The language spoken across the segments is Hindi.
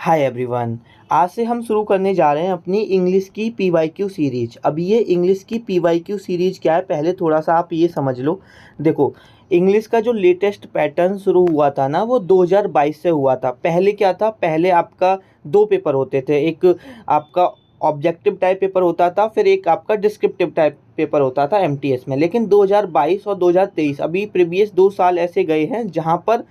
Hi everyone. आज से हम शुरू करने जा रहे हैं अपनी इंग्लिश की पीवाईक्यू सीरीज। अब ये इंग्लिश की पीवाईक्यू सीरीज क्या है, पहले थोड़ा सा आप ये समझ लो। देखो, इंग्लिश का जो लेटेस्ट पैटर्न शुरू हुआ था ना, वो 2022 से हुआ था। पहले क्या था, पहले आपका दो पेपर होते थे। एक आपका ऑब्जेक्टिव टाइप पेपर होता था, फिर एक आपका डिस्क्रिप्टिव टाइप पेपर होता था एमटीएस में। लेकिन 2022 और 2023 अभी प्रीवियस 2 साल ऐसे गए हैं जहाँ पर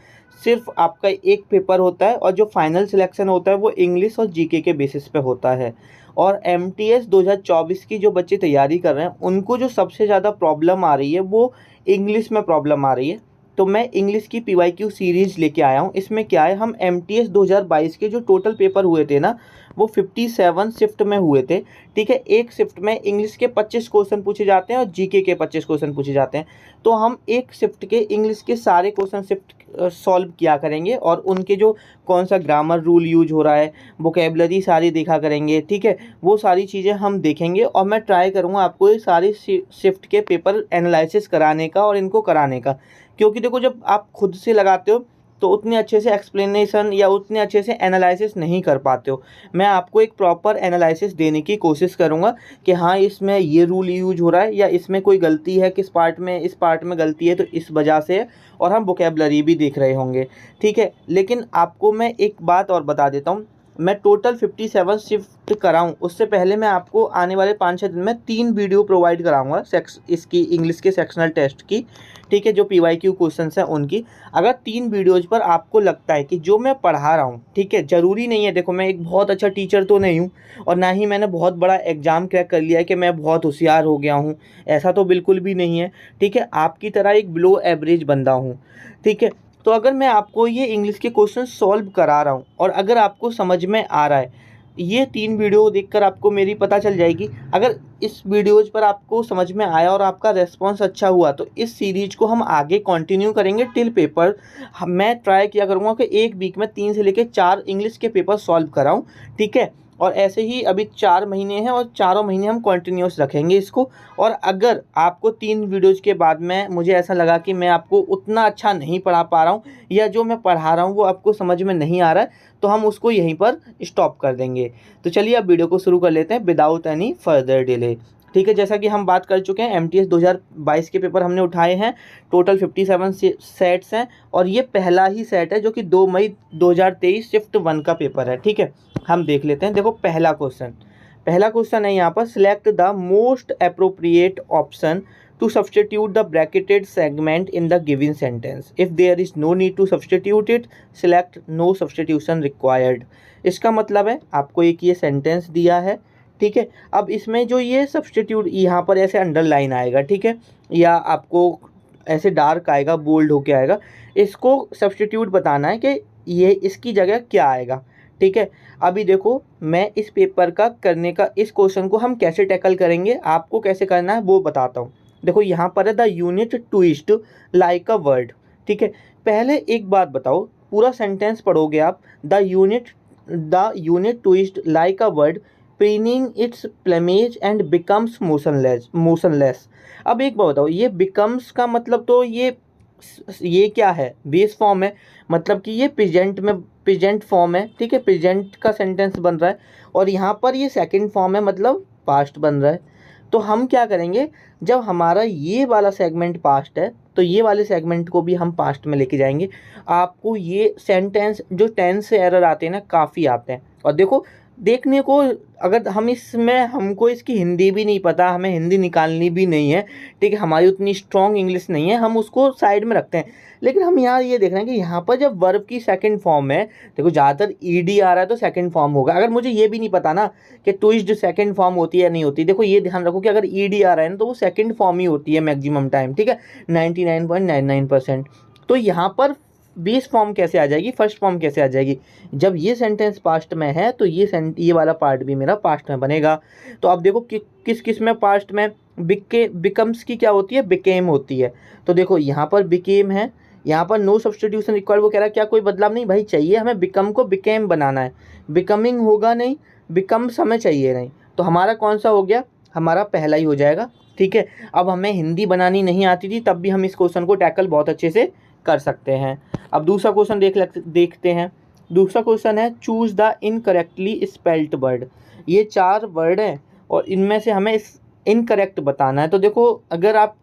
सिर्फ आपका एक पेपर होता है और जो फाइनल सिलेक्शन होता है वो इंग्लिश और जीके के बेसिस पे होता है। और एमटीएस 2024 की जो बच्चे तैयारी कर रहे हैं उनको जो सबसे ज़्यादा प्रॉब्लम आ रही है वो इंग्लिश में प्रॉब्लम आ रही है। तो मैं इंग्लिश की पीवाईक्यू सीरीज़ लेके आया हूँ। इसमें क्या है, हम एमटीएस 2022 के जो टोटल पेपर हुए थे ना, वो 57 शिफ्ट में हुए थे। ठीक है, एक शिफ्ट में इंग्लिश के 25 क्वेश्चन पूछे जाते हैं और जीके के 25 क्वेश्चन पूछे जाते हैं। तो हम एक शिफ्ट के इंग्लिश के सारे क्वेश्चन शिफ्ट सॉल्व किया करेंगे और उनके जो कौन सा ग्रामर रूल यूज हो रहा है, वोकेबलरी सारी देखा करेंगे। ठीक है, वो सारी चीज़ें हम देखेंगे और मैं ट्राई करूँगा आपको ये सारी शिफ्ट के पेपर एनालिसिस कराने का और इनको कराने का। क्योंकि देखो, जब आप खुद से लगाते हो तो उतने अच्छे से एक्सप्लेनेशन या उतने अच्छे से एनालिसिस नहीं कर पाते हो। मैं आपको एक प्रॉपर एनालिसिस देने की कोशिश करूँगा कि हाँ, इसमें ये रूल यूज हो रहा है या इसमें कोई गलती है, किस पार्ट में, इस पार्ट में गलती है तो इस वजह से है। और हम वोकेबलरी भी देख रहे होंगे। ठीक है, लेकिन आपको मैं एक बात और बता देता हूँ। मैं टोटल 57 शिफ्ट कराऊँ उससे पहले मैं आपको आने वाले 5-6 दिन में 3 वीडियो प्रोवाइड कराऊंगा इसकी इंग्लिश के सेक्शनल टेस्ट की। ठीक है, जो पीवाईक्यू क्वेश्चंस हैं उनकी। अगर 3 वीडियोज़ पर आपको लगता है कि जो मैं पढ़ा रहा हूँ, ठीक है, ज़रूरी नहीं है। देखो, मैं एक बहुत अच्छा टीचर तो नहीं हूँ और ना ही मैंने बहुत बड़ा एग्ज़ाम क्रैक कर लिया है कि मैं बहुत होशियार हो गया हूँ। ऐसा तो बिल्कुल भी नहीं है। ठीक है, आपकी तरह एक बिलो एवरेज बंदा हूँ। ठीक है, तो अगर मैं आपको ये इंग्लिश के क्वेश्चन सॉल्व करा रहा हूँ और अगर आपको समझ में आ रहा है, ये 3 वीडियो देखकर आपको मेरी पता चल जाएगी। अगर इस वीडियोज़ पर आपको समझ में आया और आपका रेस्पॉन्स अच्छा हुआ तो इस सीरीज़ को हम आगे कंटिन्यू करेंगे टिल पेपर। मैं ट्राई किया करूँगा कि एक वीक में 3 से लेकर 4 इंग्लिश के पेपर सॉल्व कराऊँ। ठीक है, और ऐसे ही अभी 4 महीने हैं और चारों महीने हम कंटिन्यूस रखेंगे इसको। और अगर आपको 3 वीडियोज़ के बाद में मुझे ऐसा लगा कि मैं आपको उतना अच्छा नहीं पढ़ा पा रहा हूँ या जो मैं पढ़ा रहा हूँ वो आपको समझ में नहीं आ रहा है, तो हम उसको यहीं पर स्टॉप कर देंगे। तो चलिए अब वीडियो को शुरू कर लेते हैं विदाउट एनी फर्दर डिले। ठीक है, जैसा कि हम बात कर चुके हैं, एमटीएस 2022 के पेपर हमने उठाए हैं। टोटल 57 सेट्स हैं और ये पहला ही सेट है जो कि 2 मई 2023 शिफ्ट 1 का पेपर है। ठीक है, हम देख लेते हैं। देखो, पहला क्वेश्चन है यहाँ पर, select the most appropriate option to substitute the bracketed segment in the given sentence. If there is no need to substitute it, select no substitution required. इसका मतलब है आपको एक ये सेंटेंस दिया है। ठीक है, अब इसमें जो ये सब्सटीट्यूट यहाँ पर ऐसे अंडरलाइन आएगा, ठीक है, या आपको ऐसे डार्क आएगा, बोल्ड होके आएगा। इसको सब्सटीट्यूट बताना है कि ये इसकी जगह क्या आएगा। ठीक है, अभी देखो, मैं इस पेपर का करने का, इस क्वेश्चन को हम कैसे टैकल करेंगे, आपको कैसे करना है वो बताता हूँ। देखो, यहाँ पर है the unit twist like a word. ठीक है, पहले एक बात बताओ, पूरा सेंटेंस पढ़ोगे आप, the unit twist like a word preening its plumage and becomes motionless. अब एक बात बताओ, ये बिकम्स का मतलब तो ये क्या है, बेस फॉर्म है, मतलब कि ये प्रेजेंट फॉर्म है। ठीक है, प्रेजेंट का सेंटेंस बन रहा है और यहाँ पर ये सेकंड फॉर्म है, मतलब पास्ट बन रहा है। तो हम क्या करेंगे, जब हमारा ये वाला सेगमेंट पास्ट है तो ये वाले सेगमेंट को भी हम पास्ट में लेके जाएंगे। आपको ये सेंटेंस जो टेंस से एरर आते हैं ना, काफ़ी आते हैं। और देखो, देखने को अगर हम इसमें, हमको इसकी हिंदी भी नहीं पता, हमें हिंदी निकालनी भी नहीं है, ठीक है, हमारी उतनी स्ट्रॉन्ग इंग्लिश नहीं है, हम उसको साइड में रखते हैं। लेकिन हम यहाँ ये देख रहे हैं कि यहाँ पर जब वर्ब की सेकंड फॉर्म है, देखो ज़्यादातर ईडी आ रहा है तो सेकंड फॉर्म होगा। अगर मुझे ये भी नहीं पता ना कि ट्विस्ट सेकंड फॉर्म होती है या नहीं होती, देखो ये ध्यान रखो कि अगर ईडी आ रहा है ना तो वो सेकंड फॉर्म ही होती है मैक्सिमम टाइम। ठीक है, 99.99%। तो यहाँ पर बेस फॉर्म कैसे आ जाएगी, फर्स्ट फॉर्म कैसे आ जाएगी, जब ये सेंटेंस पास्ट में है तो ये वाला पार्ट भी मेरा पास्ट में बनेगा। तो अब देखो किस किस में पास्ट में, बिकम्स की क्या होती है, बिकेम होती है। तो देखो यहाँ पर बिकेम है, यहाँ पर नो सब्सटीट्यूशन रिक्वायर्ड, वो कह रहा है क्या कोई बदलाव नहीं भाई, चाहिए हमें बिकम को बिकेम बनाना है, बिकमिंग होगा नहीं, बिकम्स हमें चाहिए नहीं। तो हमारा कौन सा हो गया, हमारा पहला ही हो जाएगा। ठीक है, अब हमें हिंदी बनानी नहीं आती थी तब भी हम इस क्वेश्चन को टैकल बहुत अच्छे से कर सकते हैं। अब दूसरा क्वेश्चन देखते हैं। दूसरा क्वेश्चन है choose the incorrectly spelt word. ये 4 वर्ड हैं और इनमें से हमें इनकरेक्ट बताना है। तो देखो अगर आप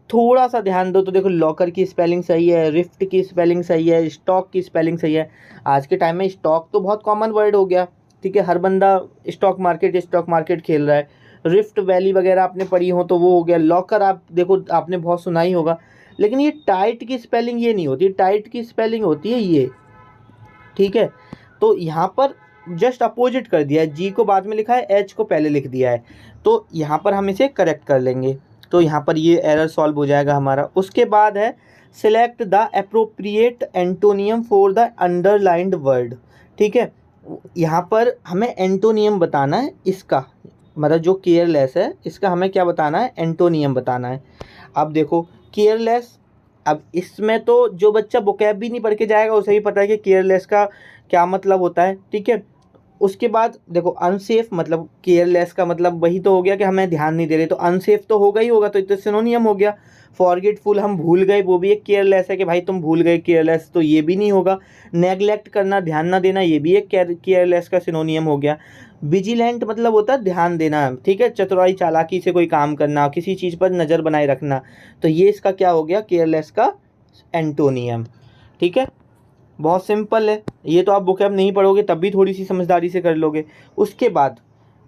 थोड़ा सा ध्यान दो तो देखो लॉकर की स्पेलिंग सही है, रिफ्ट की स्पेलिंग सही है, स्टॉक की स्पेलिंग सही है। आज के टाइम में स्टॉक तो बहुत कॉमन वर्ड हो गया, ठीक है, हर बंदा स्टॉक मार्केट खेल रहा है। रिफ्ट वैली वगैरह आपने पढ़ी हो तो वो हो गया। लॉकर आप देखो आपने बहुत सुना ही होगा। लेकिन ये टाइट की स्पेलिंग ये नहीं होती, टाइट की स्पेलिंग होती है ये, ठीक है। तो यहाँ पर जस्ट अपोजिट कर दिया है, जी को बाद में लिखा है, एच को पहले लिख दिया है। तो यहाँ पर हम इसे करेक्ट कर लेंगे। तो यहाँ पर ये एरर सॉल्व हो जाएगा हमारा। उसके बाद है select the appropriate antonym for the underlined word, ठीक है। यहाँ पर हमें एंटोनियम बताना है इसका, मतलब जो केयरलेस है इसका हमें क्या बताना है, एंटोनियम बताना है। अब देखो केयरलेस, अब इसमें तो जो बच्चा वोकैब भी नहीं पढ़ के जाएगा उसे ही पता है कि केयरलेस का क्या मतलब होता है, ठीक है। उसके बाद देखो अनसेफ, मतलब केयरलेस का मतलब वही तो हो गया कि हमें ध्यान नहीं दे रहे, तो अनसेफ तो होगा ही होगा, तो ये तो सिनोनियम हो गया। फॉरगेटफुल, हम भूल गए, वो भी एक केयरलेस है कि भाई तुम भूल गए, केयरलेस, तो ये भी नहीं होगा। नेगलेक्ट करना, ध्यान ना देना, ये भी एक केयरलेस का सिनोनियम हो गया। विजिलेंट मतलब होता है ध्यान देना, ठीक है, चतुराई चालाकी से कोई काम करना, किसी चीज़ पर नज़र बनाए रखना, तो ये इसका क्या हो गया, केयरलेस का एंटोनियम, ठीक है। बहुत सिंपल है, ये तो आप वोकैब नहीं पढ़ोगे तब भी थोड़ी सी समझदारी से कर लोगे। उसके बाद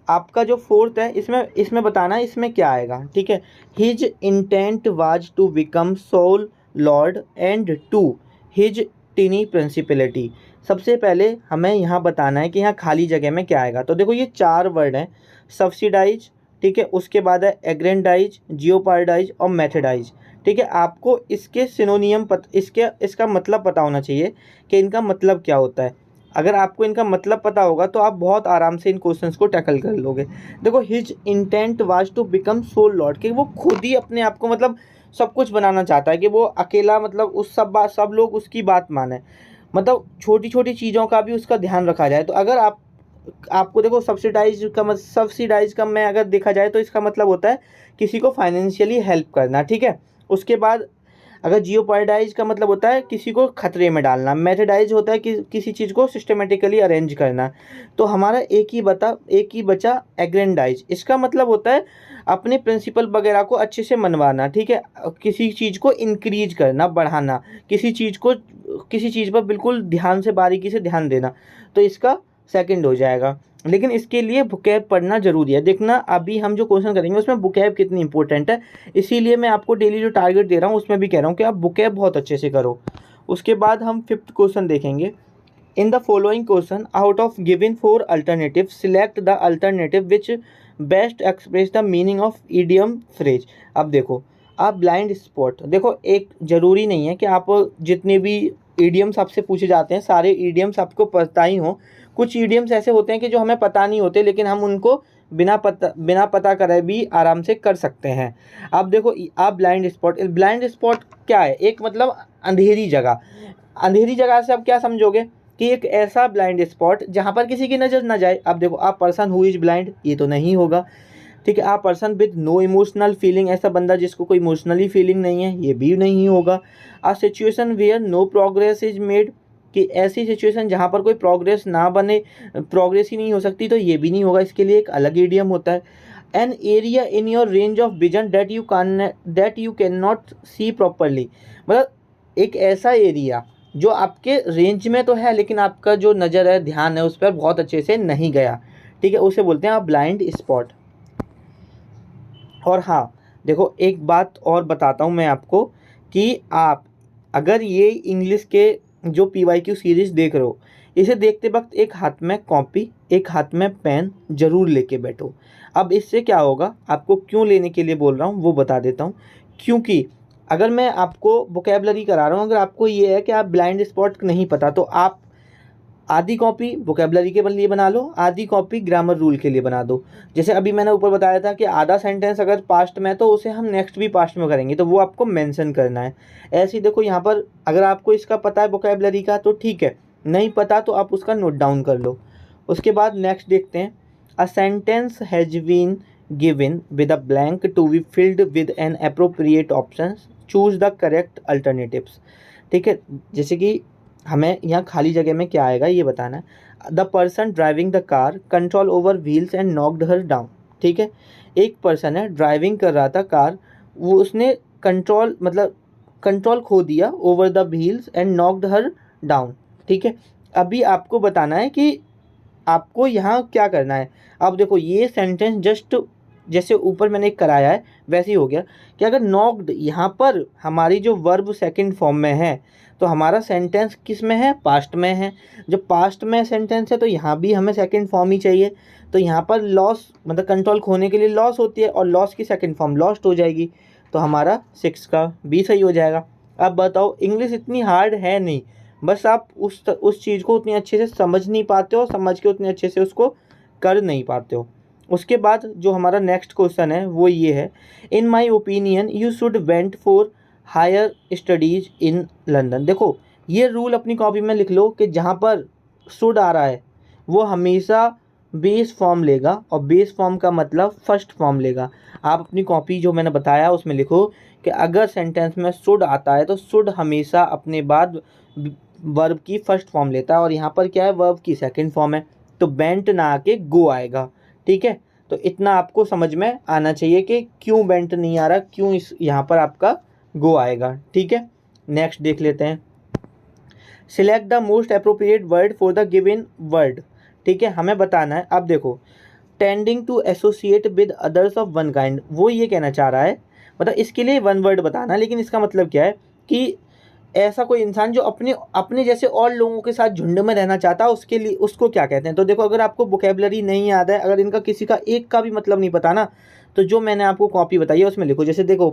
आपका जो फोर्थ है इसमें बताना है इसमें क्या आएगा, ठीक है। His intent was to become sole lord and to his tiny principality. सबसे पहले हमें यहाँ बताना है कि यहाँ खाली जगह में क्या आएगा। तो देखो ये 4 वर्ड हैं, सब्सिडाइज, ठीक है, उसके बाद है एग्रेंडाइज, जियोपार्डाइज और मेथडाइज, ठीक है। आपको इसके सिनोनियम इसका मतलब पता होना चाहिए कि इनका मतलब क्या होता है। अगर आपको इनका मतलब पता होगा तो आप बहुत आराम से इन क्वेश्चंस को टैकल कर लोगे। देखो his intent was to become sole lord, कि वो खुद ही अपने आप को मतलब सब कुछ बनाना चाहता है, कि वो अकेला मतलब उस सब लोग उसकी बात माने, मतलब छोटी छोटी चीज़ों का भी उसका ध्यान रखा जाए। तो अगर आपको देखो सब्सिडाइज का मैं अगर देखा जाए तो इसका मतलब होता है किसी को फाइनेंशियली हेल्प करना, ठीक है। उसके बाद अगर जियोपार्डाइज का मतलब होता है किसी को खतरे में डालना। मेथडाइज होता है कि किसी चीज़ को सिस्टमेटिकली अरेंज करना। तो हमारा एक ही बचा एग्रेंडाइज, इसका मतलब होता है अपने प्रिंसिपल वगैरह को अच्छे से मनवाना, ठीक है, किसी चीज़ को इंक्रीज करना, बढ़ाना, किसी चीज़ पर बिल्कुल ध्यान से बारीकी से ध्यान देना, तो इसका सेकंड हो जाएगा। लेकिन इसके लिए बुकैब पढ़ना जरूरी है। देखना अभी हम जो क्वेश्चन करेंगे उसमें बुकैब कितनी इंपॉर्टेंट है, इसीलिए मैं आपको डेली जो टारगेट दे रहा हूँ उसमें भी कह रहा हूँ कि आप बुकैब बहुत अच्छे से करो। उसके बाद हम 5th क्वेश्चन देखेंगे। In the following question out of given 4 alternative select the alternative which best express the meaning of idiom phrase. अब देखो आप ब्लाइंड स्पॉट, देखो एक ज़रूरी नहीं है कि आप जितने भी ईडियम्स आपसे पूछे जाते हैं सारे ईडियम्स आपको पता ही हो। कुछ ईडियम्स ऐसे होते हैं कि जो हमें पता नहीं होते, लेकिन हम उनको बिना पता करे भी आराम से कर सकते हैं। अब देखो आप ब्लाइंड स्पॉट क्या है, एक मतलब अंधेरी जगह। अंधेरी जगह से आप क्या समझोगे कि एक ऐसा ब्लाइंड स्पॉट जहाँ पर किसी की नज़र ना जाए। अब देखो आप पर्सन हु इज ब्लाइंड, ये तो नहीं होगा, ठीक है। आप person with no emotional feeling, ऐसा बंदा जिसको कोई इमोशनली फीलिंग नहीं है, ये भी नहीं होगा। A situation where no progress is made, कि ऐसी सिचुएशन जहाँ पर कोई प्रोग्रेस ना बने, प्रोग्रेस ही नहीं हो सकती, तो ये भी नहीं होगा, इसके लिए एक अलग ईडियम होता है। An area in your range of vision that you can not see properly, मतलब एक ऐसा एरिया जो आपके रेंज में तो है लेकिन आपका जो नज़र है, ध्यान है, उस पर बहुत अच्छे से नहीं गया, ठीक है, उसे बोलते हैं आप ब्लाइंड स्पॉट। और हाँ देखो एक बात और बताता हूँ मैं आपको कि आप अगर ये इंग्लिश के जो PYQ सीरीज़ देख रहे हो, इसे देखते वक्त एक हाथ में कॉपी एक हाथ में पेन ज़रूर लेके बैठो। अब इससे क्या होगा, आपको क्यों लेने के लिए बोल रहा हूँ वो बता देता हूँ। क्योंकि अगर मैं आपको वोकैबलरी करा रहा हूँ, अगर आपको ये है कि आप ब्लाइंड स्पॉट नहीं पता, तो आप आधी कॉपी वोकैबलरी के लिए बना लो, आधी कॉपी ग्रामर रूल के लिए बना दो। जैसे अभी मैंने ऊपर बताया था कि आधा सेंटेंस अगर पास्ट में तो उसे हम नेक्स्ट भी पास्ट में करेंगे, तो वो आपको मेंशन करना है। ऐसे ही देखो यहाँ पर अगर आपको इसका पता है वोकैबलरी का तो ठीक है, नहीं पता तो आप उसका नोट डाउन कर लो। उसके बाद नेक्स्ट देखते हैं। A sentence has been given with a blank to be filled with an appropriate option, choose the correct alternatives, ठीक है। जैसे कि हमें यहाँ खाली जगह में क्या आएगा ये बताना है। The person driving the car control over wheels and knocked her down. ठीक है, एक पर्सन है ड्राइविंग कर रहा था कार, वो उसने कंट्रोल मतलब कंट्रोल खो दिया over the wheels and knocked her down. ठीक है, अभी आपको बताना है कि आपको यहाँ क्या करना है। अब देखो ये सेंटेंस जस्ट जैसे ऊपर मैंने एक कराया है वैसे ही हो गया कि अगर नॉक्ड यहाँ पर हमारी जो वर्ब सेकंड फॉर्म में है तो हमारा सेंटेंस किस में है, पास्ट में है। जब पास्ट में सेंटेंस है तो यहाँ भी हमें सेकंड फॉर्म ही चाहिए। तो यहाँ पर लॉस मतलब कंट्रोल खोने के लिए लॉस होती है और लॉस की सेकंड फॉर्म लॉस्ट हो जाएगी, तो हमारा 6 का बी सही हो जाएगा। अब बताओ, इंग्लिश इतनी हार्ड है नहीं, बस आप उस चीज़ को उतनी अच्छे से समझ नहीं पाते हो, समझ के उतने अच्छे से उसको कर नहीं पाते हो। उसके बाद जो हमारा नेक्स्ट क्वेश्चन है वो ये है, in my opinion you should went for higher studies in London. देखो ये रूल अपनी कॉपी में लिख लो कि जहाँ पर शुड आ रहा है वो हमेशा बेस फॉर्म लेगा, और बेस फॉर्म का मतलब फर्स्ट फॉर्म लेगा। आप अपनी कॉपी जो मैंने बताया उसमें लिखो कि अगर सेंटेंस में शुड आता है तो शुड हमेशा अपने बाद वर्ब की फर्स्ट फॉर्म लेता है, और यहाँ पर क्या है, वर्ब की सेकंड फॉर्म है, तो बेंट ना आके गो आएगा। ठीक है, तो इतना आपको समझ में आना चाहिए कि क्यों बेंट नहीं आ रहा, क्यों इस यहाँ पर आपका गो आएगा। ठीक है, नेक्स्ट देख लेते हैं। Select the most appropriate word for the given word. ठीक है, हमें बताना है। अब देखो, tending to associate with others of one kind, वो ये कहना चाह रहा है, मतलब इसके लिए वन वर्ड बताना, लेकिन इसका मतलब क्या है कि ऐसा कोई इंसान जो अपने अपने जैसे और लोगों के साथ झुंड में रहना चाहता है, उसके लिए उसको क्या कहते हैं। तो देखो, अगर आपको वोकैबुलरी नहीं याद है, अगर इनका किसी का एक का भी मतलब नहीं पता ना, तो जो मैंने आपको कॉपी बताई है उसमें लिखो। जैसे देखो,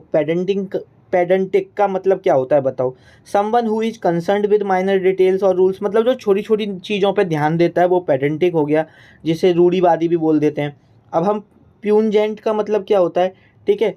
पेडेंटिक का मतलब क्या होता है बताओ, someone who is concerned with minor details और रूल्स, मतलब जो छोटी छोटी चीज़ों पे ध्यान देता है वो पेडेंटिक हो गया, जिसे रूढ़िवादी भी बोल देते हैं। अब हम प्यूनजेंट का मतलब क्या होता है, ठीक है,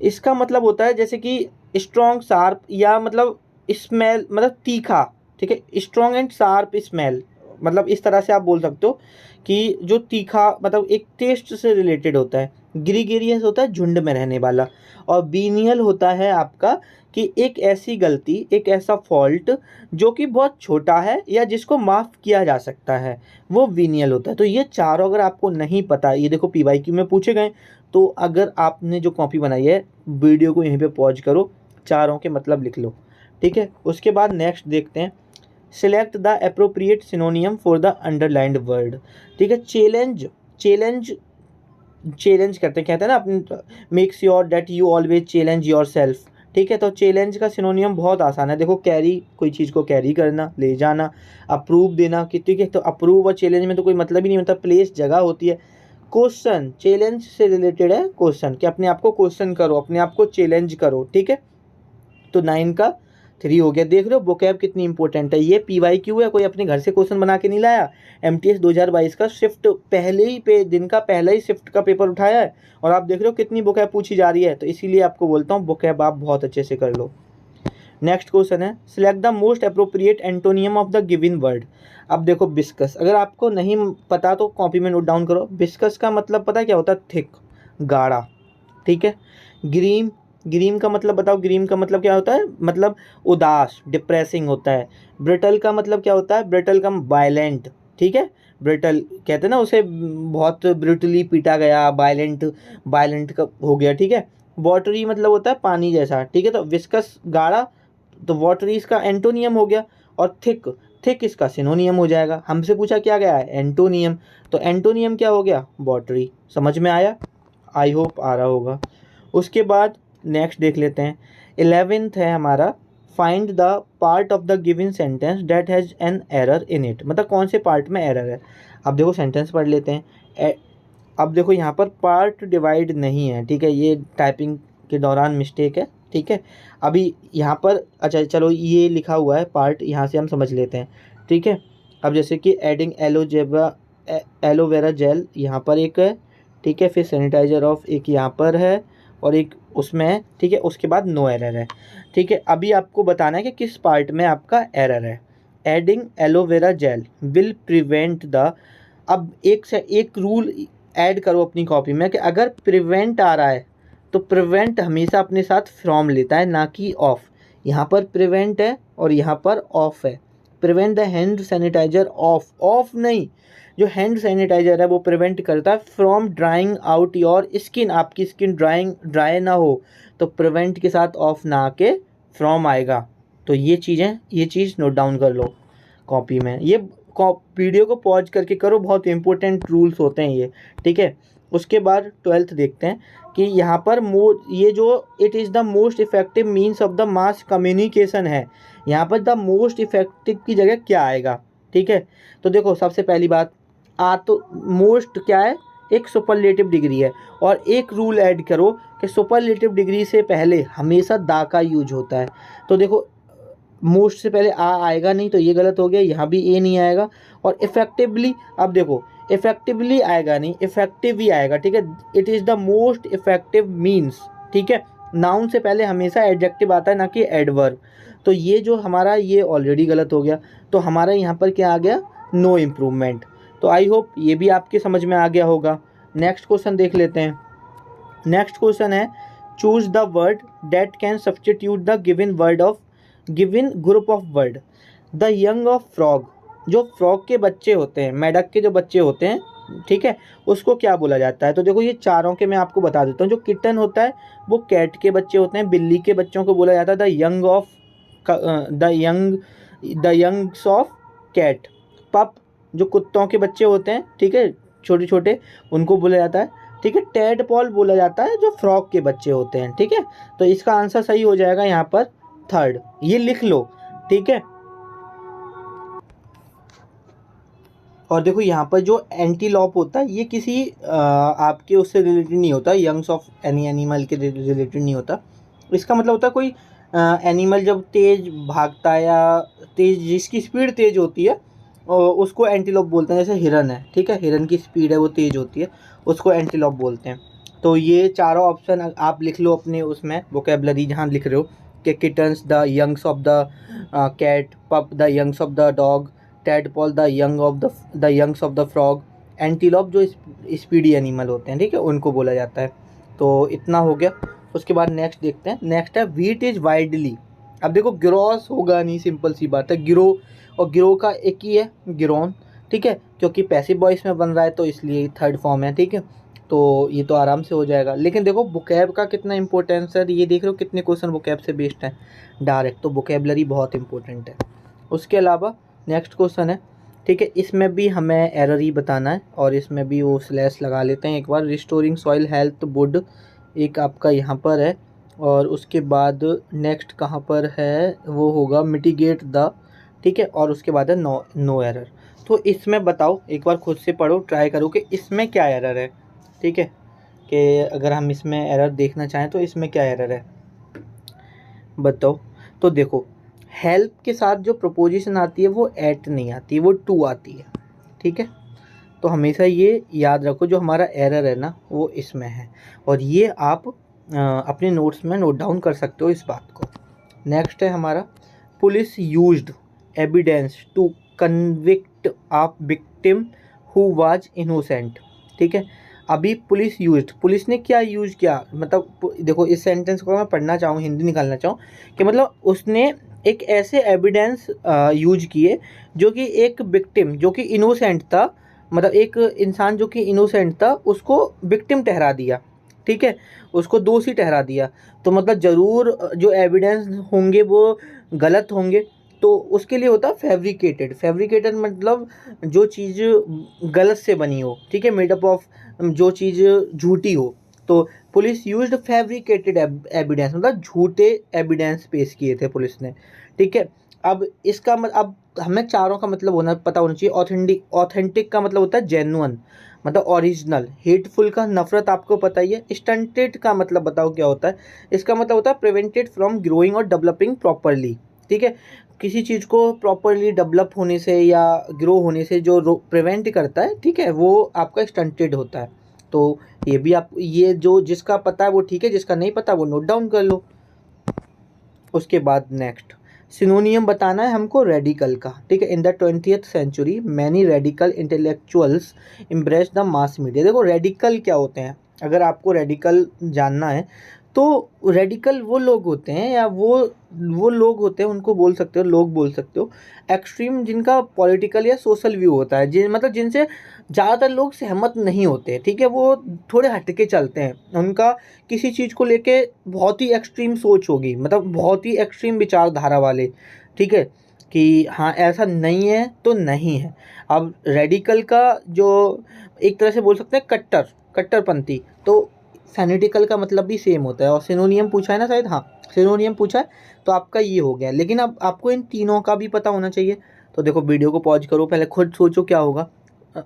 इसका मतलब होता है जैसे कि स्ट्रॉन्ग, शार्प, या मतलब स्मेल मतलब तीखा। ठीक है, स्ट्रॉन्ग एंड शार्प स्मेल, मतलब इस तरह से आप बोल सकते हो कि जो तीखा मतलब एक टेस्ट से रिलेटेड होता है। ग्रीगेरियस होता है झुंड में रहने वाला, और बीनियल होता है आपका कि एक ऐसी गलती, एक ऐसा फॉल्ट जो कि बहुत छोटा है या जिसको माफ़ किया जा सकता है, वो वीनियल होता है। तो ये चारों अगर आपको नहीं पता, ये देखो PYQ में पूछे गए, तो अगर आपने जो कॉपी बनाई है वीडियो को यहीं पे पॉज करो, चारों के मतलब लिख लो। ठीक है, उसके बाद नेक्स्ट देखते हैं, select the appropriate सिनोनियम for the underlined word. ठीक है, चैलेंज चैलेंज करते कहते हैं ना अपने, make sure that you always challenge your self. ठीक है, तो चैलेंज का सिनोनियम बहुत आसान है। देखो, कैरी, कोई चीज़ को कैरी करना, ले जाना, अप्रूव देना कि, ठीक है, तो अप्रूव और चैलेंज में तो कोई मतलब ही नहीं होता, प्लेस जगह होती है। क्वेश्चन, चैलेंज से रिलेटेड है क्वेश्चन, कि अपने आप को क्वेश्चन करो, अपने आप को चैलेंज करो। ठीक है, तो 9 का 3 हो गया। देख रहे हो वोकैब कितनी इंपॉर्टेंट है। ये PYQ है, कोई अपने घर से क्वेश्चन बना के नहीं लाया। MTS 2022 का शिफ्ट पहले ही पे दिन का पहला ही शिफ्ट का पेपर उठाया है, और आप देख रहे हो कितनी वोकैब पूछी जा रही है। तो इसीलिए आपको बोलता हूँ वोकैब आप बहुत अच्छे से कर लो। नेक्स्ट क्वेश्चन है, select the most appropriate antonym of the given word. अब देखो, बिस्कस, अगर आपको नहीं पता तो कॉपी में नोट डाउन करो। बिस्कस का मतलब पता है क्या होता है, थिक, गाढ़ा। ठीक है, ग्रीम, ग्रीम का मतलब बताओ, ग्रीम का मतलब क्या होता है, मतलब उदास, डिप्रेसिंग होता है। ब्रिटल का मतलब क्या होता है, ब्रिटल का वायलेंट। ठीक है, ब्रिटल कहते हैं ना उसे, बहुत ब्रिटली पीटा गया, वायलेंट, वायलेंट का हो गया। ठीक है, वाटरी मतलब होता है पानी जैसा। ठीक है, तो विस्कस गाढ़ा, तो वाटरी इसका एंटोनियम हो गया, और थिक, थिक इसका सिनोनियम हो जाएगा। हमसे पूछा क्या गया है, एंटोनियम, तो एंटोनियम क्या हो गया, वाटरी। समझ में आया, आई होप आ रहा होगा। उसके बाद नेक्स्ट देख लेते हैं, 11th है हमारा, find the part of the given sentence that has an error in it, मतलब कौन से पार्ट में एरर है। अब देखो सेंटेंस पढ़ लेते हैं। अब देखो यहाँ पर पार्ट डिवाइड नहीं है, ठीक है, ये टाइपिंग के दौरान मिस्टेक है। ठीक है, अभी यहाँ पर, अच्छा चलो ये लिखा हुआ है पार्ट, यहाँ से हम समझ लेते हैं। ठीक है, अब जैसे कि एडिंग एलोवेरा जेल यहाँ पर एक है। ठीक है, फिर सैनिटाइजर ऑफ एक यहाँ पर है, और एक उसमें है। ठीक है, उसके बाद नो एरर है। ठीक है, अभी आपको बताना है कि किस पार्ट में आपका एरर है। Adding aloe vera gel will prevent the, अब एक से एक रूल ऐड करो अपनी कॉपी में कि अगर प्रिवेंट आ रहा है तो प्रिवेंट हमेशा अपने साथ फ्रॉम लेता है, ना कि ऑफ। यहाँ पर प्रिवेंट है और यहाँ पर ऑफ है, prevent the hand sanitizer of नहीं, जो हैंड सैनिटाइजर है वो प्रिवेंट करता है from drying out your skin, आपकी स्किन ड्राई ना हो, तो प्रिवेंट के साथ ऑफ ना आके फ्रॉम आएगा। तो ये चीज़ नोट डाउन कर लो कॉपी में, ये वीडियो को पॉज करके करो, बहुत इंपॉर्टेंट रूल्स होते हैं ये, ठीक है। उसके बाद 12th देखते हैं कि यहाँ पर ये जो it is the most effective means of the mass communication है, यहाँ पर द मोस्ट इफेक्टिव की जगह क्या आएगा, ठीक है। तो देखो सबसे पहली बात तो मोस्ट क्या है, एक सुपरलेटिव डिग्री है, और एक रूल ऐड करो कि सुपरलेटिव डिग्री से पहले हमेशा दा का यूज होता है। तो देखो मोस्ट से पहले आएगा नहीं, तो ये गलत हो गया, यहाँ भी ए नहीं आएगा। और इफेक्टिवली, अब देखो इफेक्टिवली आएगा नहीं, इफेक्टिव ही आएगा, ठीक है। It is the most effective means, ठीक है। नाउन से पहले हमेशा एडजेक्टिव आता है, ना कि एडवर्ब। तो ये जो हमारा ये ऑलरेडी गलत हो गया, तो हमारा यहाँ पर क्या आ गया, नो इम्प्रूवमेंट। तो आई होप ये भी आपके समझ में आ गया होगा। नेक्स्ट क्वेश्चन देख लेते हैं। नेक्स्ट क्वेश्चन है choose the word that can substitute the given group of word. The young of frog, जो फ्रॉग के बच्चे होते हैं, मेढक के जो बच्चे होते हैं, ठीक है, उसको क्या बोला जाता है। तो देखो ये चारों के मैं आपको बता देता हूँ। जो किटन होता है वो कैट के बच्चे होते हैं, बिल्ली के बच्चों को बोला जाता है द यंग्स ऑफ कैट। पप जो कुत्तों के बच्चे होते हैं, ठीक है, छोटे छोटे, उनको बोला जाता है, ठीक है। टेडपॉल बोला जाता है जो फ्रॉग के बच्चे होते हैं, ठीक है। तो इसका आंसर सही हो जाएगा यहाँ पर 3rd, ये लिख लो, ठीक है। और देखो यहाँ पर जो एंटीलॉप होता है ये किसी आपके उससे रिलेटेड नहीं होता, यंग्स ऑफ एनी एनिमल के रिलेटेड नहीं होता। इसका मतलब होता है कोई एनिमल जब तेज भागता है या तेज, जिसकी स्पीड तेज होती है उसको एंटीलॉप बोलते हैं। जैसे हिरन है, ठीक है, हिरन की स्पीड है वो तेज होती है, उसको एंटीलॉप बोलते हैं। तो ये चारों ऑप्शन आप लिख लो अपने उसमें वोकेबलरी जहाँ लिख रहे हो कि kittens the youngs of the cat, pup the youngs of the dog, tadpole the youngs of the frog, antelope जो स्पीडी एनिमल होते हैं, ठीक है, उनको बोला जाता है। तो इतना हो गया। उसके बाद नेक्स्ट देखते हैं। नेक्स्ट है व्हीट इज़ वाइडली। अब देखो ग्रॉस होगा नहीं, सिंपल सी बात है, गिरो, और गिरो का एक ही है गिरोन, ठीक है, क्योंकि पैसिव वॉइस में बन रहा है तो इसलिए 3rd फॉर्म है, ठीक है। तो ये तो आराम से हो जाएगा। लेकिन देखो वोकैब का कितना इंपॉर्टेंस है, ये देख रहे हो कितने क्वेश्चन वोकैब से बेस्ड हैं डायरेक्ट, तो वोकैबलरी बहुत इंपॉर्टेंट है। उसके अलावा नेक्स्ट क्वेश्चन है, ठीक है, इसमें भी हमें एरर ही बताना है, और इसमें भी वो स्लैश लगा लेते हैं एक बार। रिस्टोरिंग सॉइल हेल्थ वुड एक आपका यहाँ पर है, और उसके बाद नेक्स्ट कहाँ पर है वो होगा मिटिगेट द, ठीक है, और उसके बाद है नो एरर। तो इसमें बताओ, एक बार खुद से पढ़ो, ट्राई करो कि इसमें क्या एरर है, ठीक है, कि अगर हम इसमें एरर देखना चाहें तो इसमें क्या एरर है बताओ। तो देखो हेल्प के साथ जो प्रपोजिशन आती है वो एट नहीं आती, वो टू आती है, ठीक है। तो हमेशा ये याद रखो, जो हमारा एरर है ना वो इसमें है, और ये आप अपने नोट्स में नोट डाउन कर सकते हो इस बात को। नेक्स्ट है हमारा police used evidence to convict of victim who was innocent, ठीक है। अभी पुलिस ने क्या यूज किया, मतलब देखो इस सेंटेंस को मैं पढ़ना चाहूँ, हिंदी निकालना चाहूँ, कि मतलब उसने एक ऐसे एविडेंस यूज किए जो कि एक विक्टिम जो कि इनोसेंट था, मतलब एक इंसान जो कि इनोसेंट था उसको विक्टिम ठहरा दिया, ठीक है, उसको दोषी ठहरा दिया। तो मतलब ज़रूर जो एविडेंस होंगे वो गलत होंगे, तो उसके लिए होता है फैब्रिकेटेड मतलब जो चीज़ गलत से बनी हो, ठीक है, मेडअप ऑफ, जो चीज़ झूठी हो। तो पुलिस यूज्ड फैब्रिकेटेड एविडेंस, मतलब झूठे एविडेंस पेश किए थे पुलिस ने, ठीक है। अब इसका अब हमें चारों का मतलब पता होना चाहिए। ऑथेंटिक का मतलब होता है जेन्युइन, मतलब ओरिजिनल। हेटफुल का नफरत आपको पता ही है। स्टंटेड का मतलब बताओ क्या होता है, इसका मतलब होता है प्रिवेंटेड फ्रॉम ग्रोइंग और डेवलपिंग प्रॉपरली, ठीक है। किसी चीज़ को प्रॉपरली डेवलप होने से या ग्रो होने से जो प्रिवेंट करता है, ठीक है, वो आपका स्टंटेड होता है। तो ये भी आप, ये जो जिसका पता है वो ठीक है, जिसका नहीं पता वो नोट डाउन कर लो। उसके बाद नेक्स्ट सिनोनियम बताना है हमको रेडिकल का, ठीक है। In the 20th century many radical intellectuals embrace the mass media. देखो रेडिकल क्या होते हैं, अगर आपको रेडिकल जानना है तो रेडिकल वो लोग होते हैं या वो लोग होते हैं, उनको बोल सकते हो, लोग बोल सकते हो एक्सट्रीम, जिनका पॉलिटिकल या सोशल व्यू होता है, मतलब जिनसे ज़्यादातर लोग सहमत नहीं होते, ठीक है, वो थोड़े हटके चलते हैं, उनका किसी चीज़ को लेके बहुत ही एक्सट्रीम सोच होगी, मतलब बहुत ही एक्सट्रीम विचारधारा वाले, ठीक है, कि हाँ ऐसा नहीं है तो नहीं है। अब रेडिकल का जो एक तरह से बोल सकते हैं कट्टरपंथी, तो फैनेटिकल का मतलब भी सेम होता है। और सिनोनियम पूछा है ना शायद, हाँ सिनोनियम पूछा है, तो आपका ये हो गया। लेकिन अब आपको इन तीनों का भी पता होना चाहिए। तो देखो वीडियो को पॉज करो, पहले खुद सोचो क्या होगा,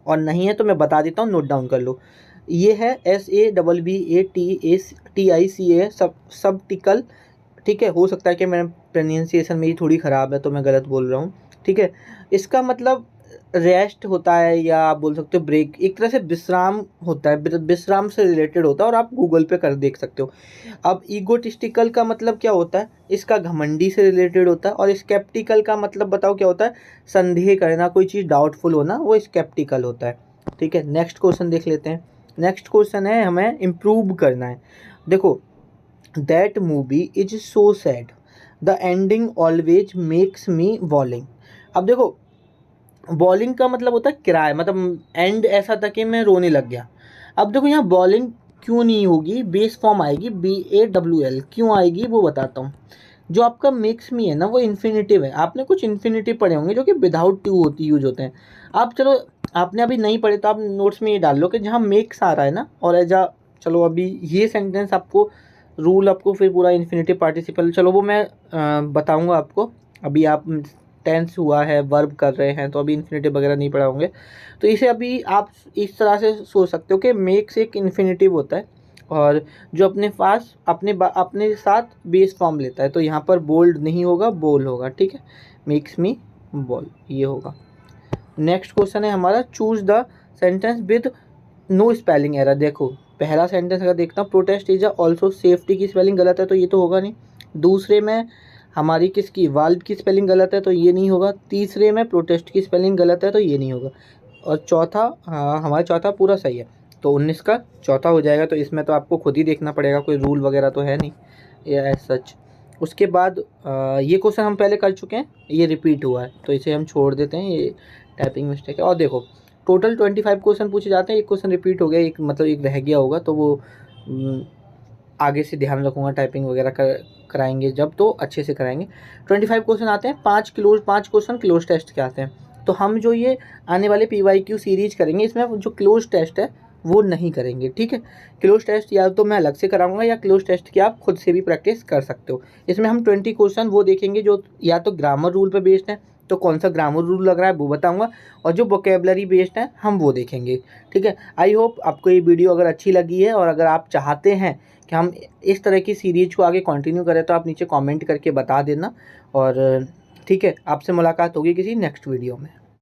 और नहीं है तो मैं बता देता हूँ, नोट डाउन कर लो। ये है SABBATICA सब टिकल, ठीक है। हो सकता है कि मेरा प्रोनाउंसिएशन मेरी थोड़ी ख़राब है तो मैं गलत बोल रहा हूँ, ठीक है। इसका मतलब रेस्ट होता है, या आप बोल सकते हो ब्रेक, एक तरह से विश्राम होता है, विश्राम से रिलेटेड होता है, और आप गूगल पे कर देख सकते हो। अब ईगोटिस्टिकल का मतलब क्या होता है, इसका घमंडी से रिलेटेड होता है। और स्केप्टिकल का मतलब बताओ क्या होता है, संदेह करना, कोई चीज़ डाउटफुल होना, वो स्केप्टिकल होता है, ठीक है। नेक्स्ट क्वेश्चन देख लेते हैं। नेक्स्ट क्वेश्चन है, हमें इम्प्रूव करना है। देखो, that movie is so sad, the ending always makes me bowling. अब देखो, बॉलिंग का मतलब होता है किराए, मतलब एंड ऐसा था कि मैं रोने लग गया। अब देखो यहाँ बॉलिंग क्यों नहीं होगी, बेस फॉर्म आएगी, BAWL, क्यों आएगी वो बताता हूँ। जो आपका मेक्स मी है ना, वो इन्फिनेटिव है। आपने कुछ इन्फिनेटिव पढ़े होंगे जो कि विदाउट टू यूज होते हैं। आप चलो, आपने अभी नहीं पढ़े तो आप नोट्स में ये डाल लो कि जहाँ मेक्स आ रहा है ना, और एजा, चलो अभी ये सेंटेंस आपको रूल, आपको फिर पूरा इन्फिनेटिव पार्टिसिपल, चलो वो मैं बताऊँगा आपको। अभी आप टेंस हुआ है, वर्ब कर रहे हैं, तो अभी इन्फिनेटिव वगैरह नहीं पढ़ा होंगे। तो इसे अभी आप इस तरह से सोच सकते हो कि मेक्स एक इन्फिनेटिव होता है, और जो अपने पास अपने साथ बेस फॉर्म लेता है। तो यहाँ पर बोल्ड नहीं होगा, बोल होगा, ठीक है। मेक्स मी बॉल, ये होगा। नेक्स्ट क्वेश्चन है हमारा, choose the sentence with no spelling error. देखो पहला सेंटेंस अगर देखता हूँ, प्रोटेस्ट इज ऑल्सो सेफ्टी की स्पेलिंग गलत है, तो ये तो होगा नहीं। दूसरे में हमारी किसकी, वाल्व की स्पेलिंग गलत है, तो ये नहीं होगा। तीसरे में प्रोटेस्ट की स्पेलिंग गलत है, तो ये नहीं होगा। और चौथा, हाँ हमारा चौथा पूरा सही है, तो 19 का चौथा हो जाएगा। तो इसमें तो आपको खुद ही देखना पड़ेगा, कोई रूल वगैरह तो है नहीं ये एज सच। उसके बाद ये क्वेश्चन हम पहले कर चुके हैं, ये रिपीट हुआ है, तो इसे हम छोड़ देते हैं, ये टाइपिंग मिस्टेक है। और देखो टोटल 25 क्वेश्चन पूछे जाते हैं, एक क्वेश्चन रिपीट हो गया, एक मतलब एक रह गया होगा, तो वो आगे से ध्यान रखूँगा, टाइपिंग वगैरह कराएंगे जब तो अच्छे से कराएंगे। 25 क्वेश्चन आते हैं, 5 क्वेश्चन क्लोज टेस्ट के आते हैं। तो हम जो ये आने वाले PYQ सीरीज करेंगे, इसमें जो क्लोज टेस्ट है वो नहीं करेंगे, ठीक है। क्लोज टेस्ट या तो मैं अलग से कराऊंगा, या क्लोज टेस्ट की आप खुद से भी प्रैक्टिस कर सकते हो। इसमें हम 20 क्वेश्चन वो देखेंगे जो या तो ग्रामर रूल पे बेस्ड है, तो कौन सा ग्रामर रूल लग रहा है वो बताऊंगा, और जो वोकेबलरी बेस्ड है हम वो देखेंगे, ठीक है। आई होप आपको ये वीडियो अगर अच्छी लगी है, और अगर आप चाहते हैं कि हम इस तरह की सीरीज को आगे कंटिन्यू करें, तो आप नीचे कमेंट करके बता देना। और ठीक है, आपसे मुलाकात होगी किसी नेक्स्ट वीडियो में।